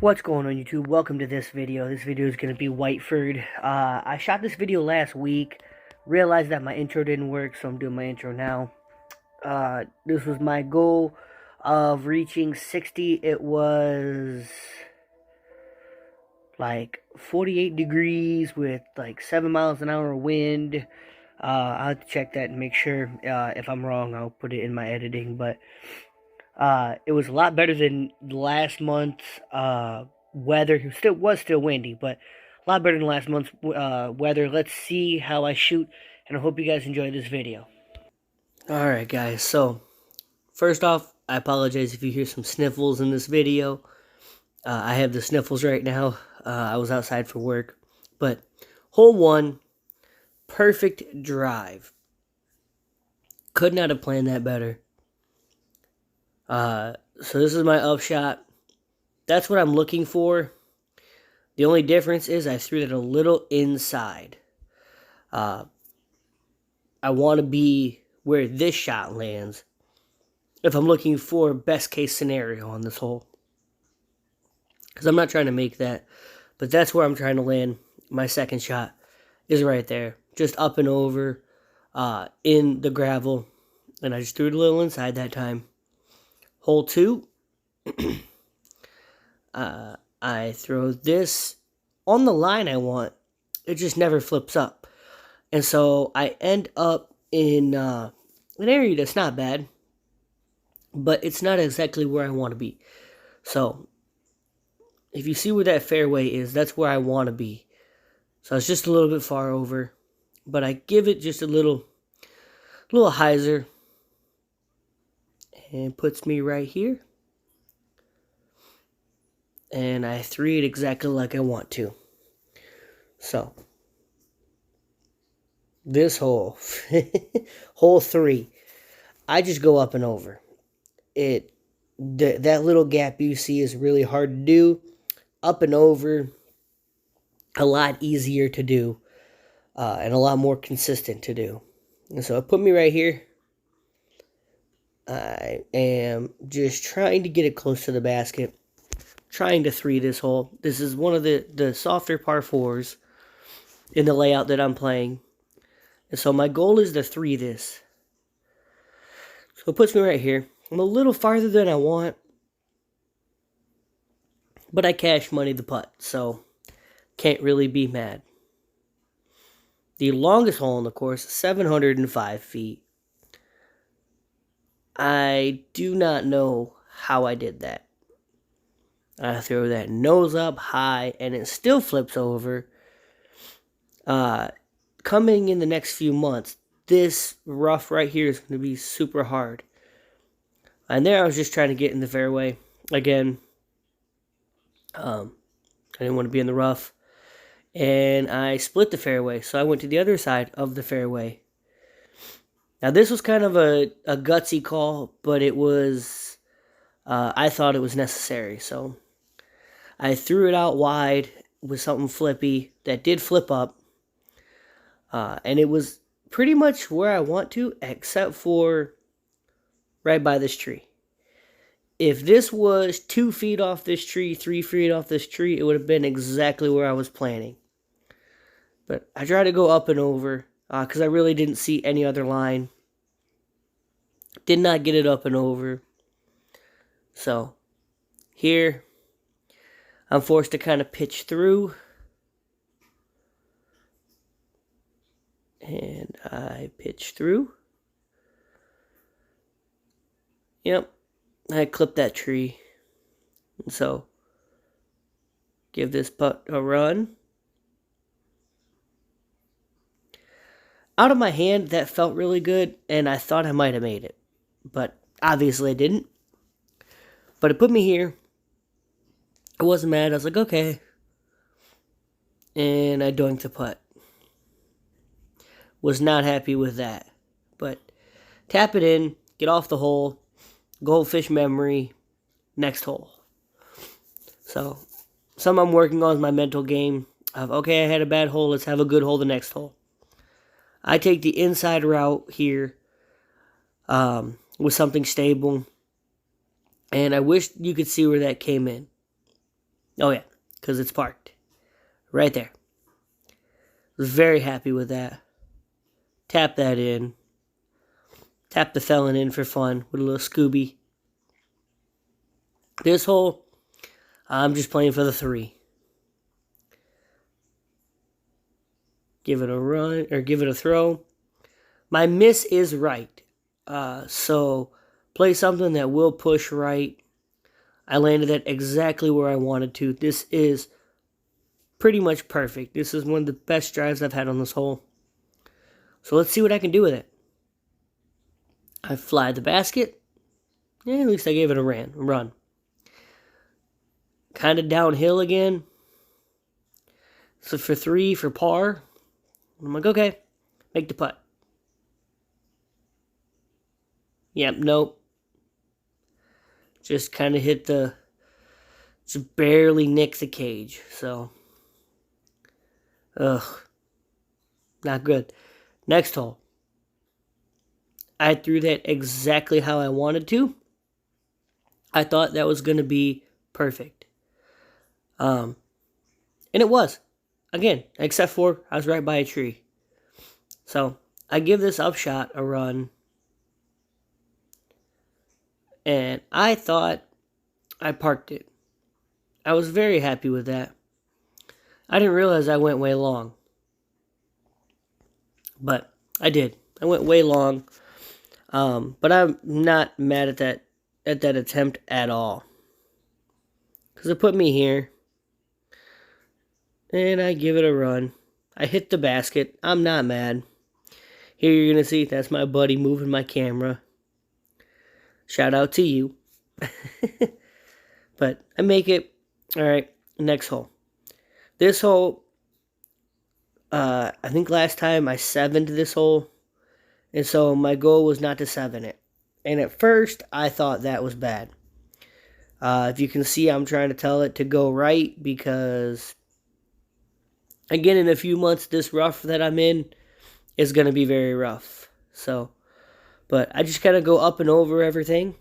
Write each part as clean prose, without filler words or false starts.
What's going on, YouTube? Welcome to this video. This video is going to be Whiteford. I shot this video last week, realized that my intro didn't work, so I'm doing my intro now. This was my goal of reaching 60. It was like 48 degrees with like 7 miles an hour wind. I'll have to check that and make sure. If I'm wrong, I'll put it in my editing, but it was a lot better than last month's weather. It was still windy, but a lot better than last month's weather. Let's see how I shoot, and I hope you guys enjoy this video. Alright guys, so first off, I apologize if you hear some sniffles in this video. I have the sniffles right now. I was outside for work. But hole 1, perfect drive. Could not have planned that better. So this is my upshot. That's what I'm looking for. The only difference is I threw it a little inside. I want to be where this shot lands if I'm looking for best case scenario on this hole. Because I'm not trying to make that, but that's where I'm trying to land. My second shot is right there. Just up and over in the gravel. And I just threw it a little inside that time. Hole 2, I throw this on the line I want. It just never flips up. And so I end up in an area that's not bad, but it's not exactly where I want to be. So if you see where that fairway is, that's where I want to be. So it's just a little bit far over, but I give it just a little hyzer. And puts me right here. And I threw it exactly like I want to. So, this hole, hole 3, I just go up and over. That little gap you see is really hard to do. Up and over, a lot easier to do. And a lot more consistent to do. And so it put me right here. I am just trying to get it close to the basket. Trying to 3 this hole. This is one of the softer par 4s in the layout that I'm playing. And so my goal is to 3 this. So it puts me right here. I'm a little farther than I want. But I cash money the putt. So can't really be mad. The longest hole in the course, 705 feet. I do not know how I did that. I throw that nose up high, and it still flips over. Coming in the next few months, this rough right here is going to be super hard. And there I was just trying to get in the fairway. Again, I didn't want to be in the rough. And I split the fairway, so I went to the other side of the fairway. Now, this was kind of a gutsy call, but it was, I thought it was necessary. So, I threw it out wide with something flippy that did flip up. And it was pretty much where I want to, except for right by this tree. If this was 2 feet off this tree, 3 feet off this tree, it would have been exactly where I was planning. But I tried to go up and over, because I really didn't see any other line. Did not get it up and over. So, here, I'm forced to kind of pitch through. And I pitch through. Yep, I clipped that tree. And so, give this putt a run. Out of my hand, that felt really good, and I thought I might have made it. But obviously I didn't. But it put me here. I wasn't mad. I was like, okay. And I doinked the putt. Was not happy with that. But tap it in, get off the hole, goldfish memory, next hole. So, something I'm working on is my mental game of, okay, I had a bad hole, let's have a good hole the next hole. I take the inside route here with something stable. And I wish you could see where that came in. Oh yeah, because it's parked right there. Was very happy with that. Tap that in. Tap the felon in for fun with a little Scooby. This hole, I'm just playing for the 3. Give it a run, or give it a throw. My miss is right. So play something that will push right. I landed at exactly where I wanted to. This is pretty much perfect. This is one of the best drives I've had on this hole. So let's see what I can do with it. I fly the basket. Yeah, at least I gave it a run. Kind of downhill again. So for 3 for par. I'm like, okay, make the putt. Yep, nope. Just kind of just barely nick the cage. So, not good. Next hole. I threw that exactly how I wanted to. I thought that was going to be perfect. And it was. Again, except for I was right by a tree. So, I give this upshot a run. And I thought I parked it. I was very happy with that. I didn't realize I went way long. But I did. I went way long. But I'm not mad at that attempt at all. Because it put me here. And I give it a run. I hit the basket. I'm not mad. Here you're going to see that's my buddy moving my camera. Shout out to you. But I make it. Alright, next hole. This hole, I think last time I 7'd this hole. And so my goal was not to 7 it. And at first, I thought that was bad. If you can see, I'm trying to tell it to go right because, again, in a few months, this rough that I'm in is going to be very rough. So, but I just kind of go up and over everything.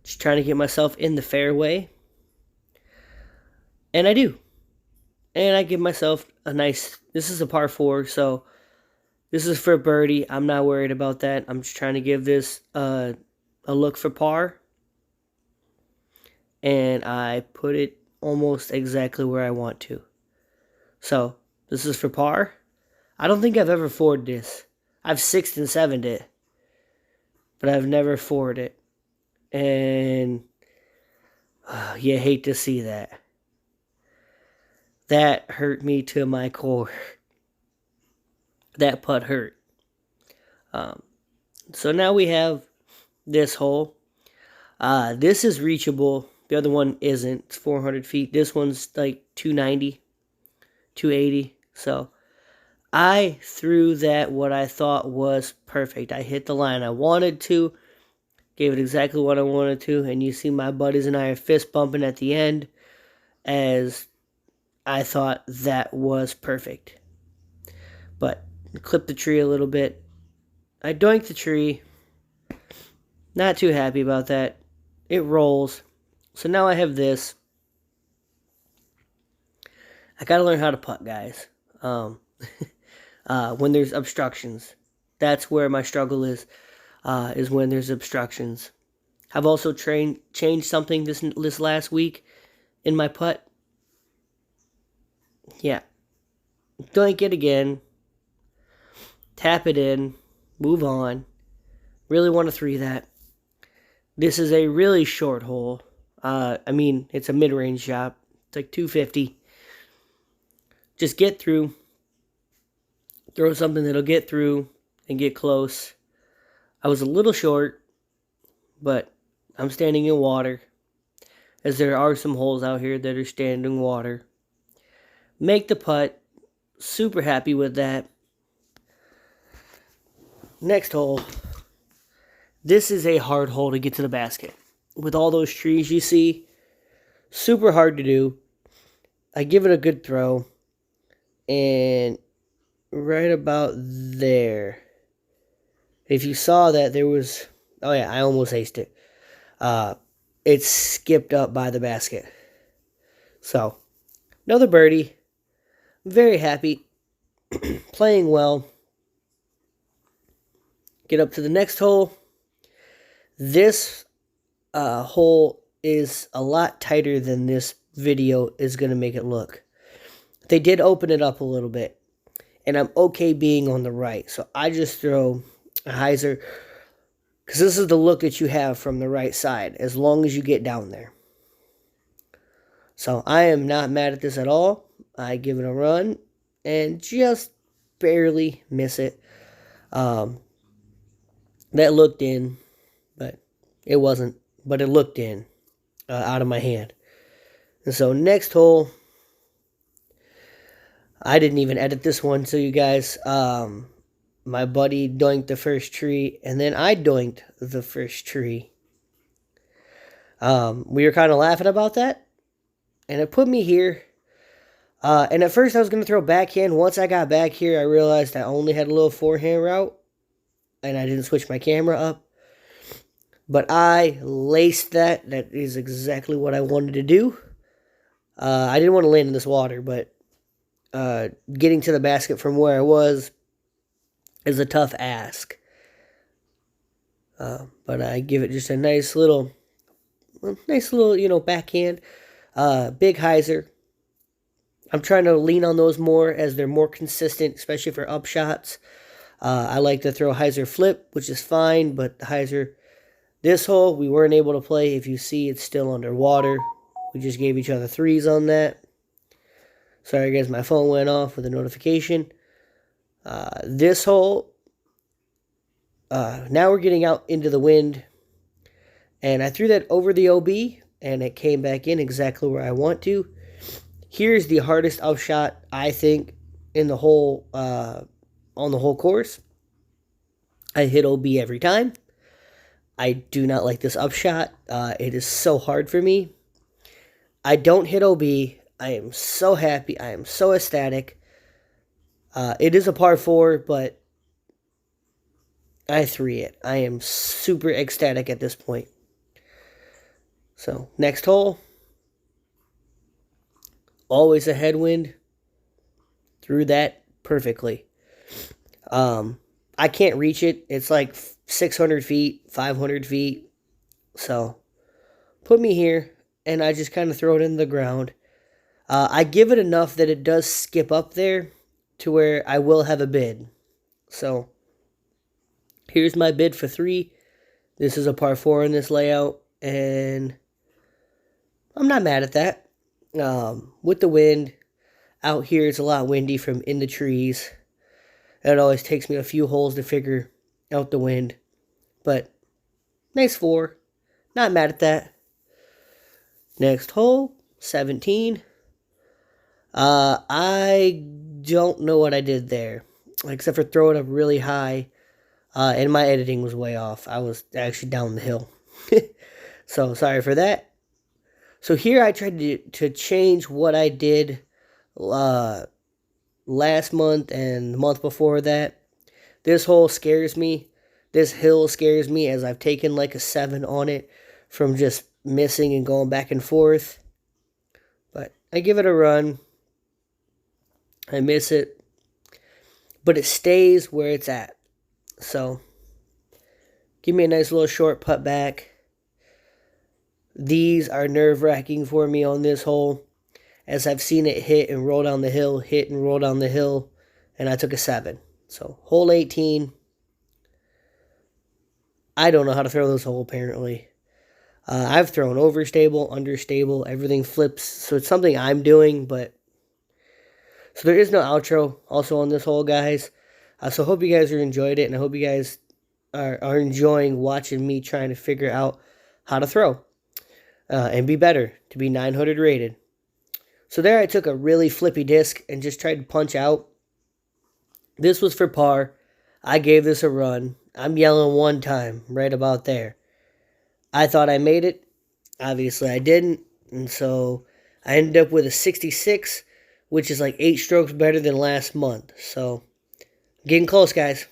Just trying to get myself in the fairway. And I do. And I give myself a nice, this is a par 4, so this is for birdie. I'm not worried about that. I'm just trying to give this a look for par. And I put it almost exactly where I want to. So, this is for par. I don't think I've ever 4'd this. I've 6'd and 7'd it. But I've never 4'd it. And you hate to see that. That hurt me to my core. That putt hurt. So now we have this hole. This is reachable. The other one isn't. It's 400 feet. This one's like 290, 280. So I threw that what I thought was perfect. I hit the line I wanted to. Gave it exactly what I wanted to. And you see my buddies and I are fist bumping at the end as I thought that was perfect. But clip the tree a little bit. I doinked the tree. Not too happy about that. It rolls. So now I have this. I gotta learn how to putt, guys. When there's obstructions. That's where my struggle is when there's obstructions. I've also changed something this last week in my putt. Yeah. Doink it again. Tap it in. Move on. Really want to 3 that. This is a really short hole. It's a mid-range shot. It's like 250. Just get through. Throw something that'll get through and get close. I was a little short, but I'm standing in water, as there are some holes out here that are standing water. Make the putt. Super happy with that. Next hole. This is a hard hole to get to the basket. With all those trees you see, super hard to do. I give it a good throw. And right about there. If you saw that, there was... Oh yeah, I almost aced it. It skipped up by the basket. So, another birdie. Very happy. Playing well. Get up to the next hole. This hole is a lot tighter than this video is going to make it look. They did open it up a little bit. And I'm okay being on the right. So I just throw a hyzer. Because this is the look that you have from the right side. As long as you get down there. So I am not mad at this at all. I give it a run. And just barely miss it. That looked in. But it wasn't. But it looked in. Out of my hand. And so next hole. I didn't even edit this one, so you guys, my buddy doinked the first tree, and then I doinked the first tree. We were kind of laughing about that, and it put me here. And at first I was going to throw backhand. Once I got back here, I realized I only had a little forehand route, and I didn't switch my camera up. But I laced that. That is exactly what I wanted to do. I didn't want to land in this water, but getting to the basket from where I was is a tough ask. But I give it just a nice little, backhand. Big hyzer. I'm trying to lean on those more as they're more consistent, especially for up shots. I like to throw hyzer flip, which is fine, but the hyzer, this hole, we weren't able to play. If you see, it's still underwater. We just gave each other threes on that. Sorry guys, my phone went off with a notification. This hole, now we're getting out into the wind. And I threw that over the OB, and it came back in exactly where I want to. Here's the hardest upshot, I think, in the whole, on the whole course. I hit OB every time. I do not like this upshot. It is so hard for me. I don't hit OB. I am so happy. I am so ecstatic. It is a par 4, but I 3 it. I am super ecstatic at this point. So, next hole. Always a headwind. Threw that perfectly. I can't reach it. It's like 600 feet, 500 feet. So, put me here, and I just kind of throw it in the ground. I give it enough that it does skip up there to where I will have a bid. So, here's my bid for 3. This is a par 4 in this layout, and I'm not mad at that. With the wind, out here it's a lot windy from in the trees. It always takes me a few holes to figure out the wind. But, nice 4. Not mad at that. Next hole, 17. I don't know what I did there, except for throw it up really high, and my editing was way off. I was actually down the hill. So, sorry for that. So, here I tried to change what I did last month and the month before that. This hole scares me. This hill scares me, as I've taken like a 7 on it from just missing and going back and forth. But I give it a run. I miss it, but it stays where it's at. So, give me a nice little short putt back. These are nerve-wracking for me on this hole, as I've seen it hit and roll down the hill, hit and roll down the hill, and I took a 7. So, hole 18. I don't know how to throw this hole, apparently. I've thrown overstable, understable, everything flips, so it's something I'm doing, but so there is no outro also on this hole, guys. So I hope you guys are enjoyed it, and I hope you guys are enjoying watching me trying to figure out how to throw and be better, to be 900 rated. So there I took a really flippy disc and just tried to punch out. This was for par. I gave this a run. I'm yelling one time right about there. I thought I made it. Obviously I didn't, and so I ended up with a 66, which is like 8 strokes better than last month. So, getting close, guys.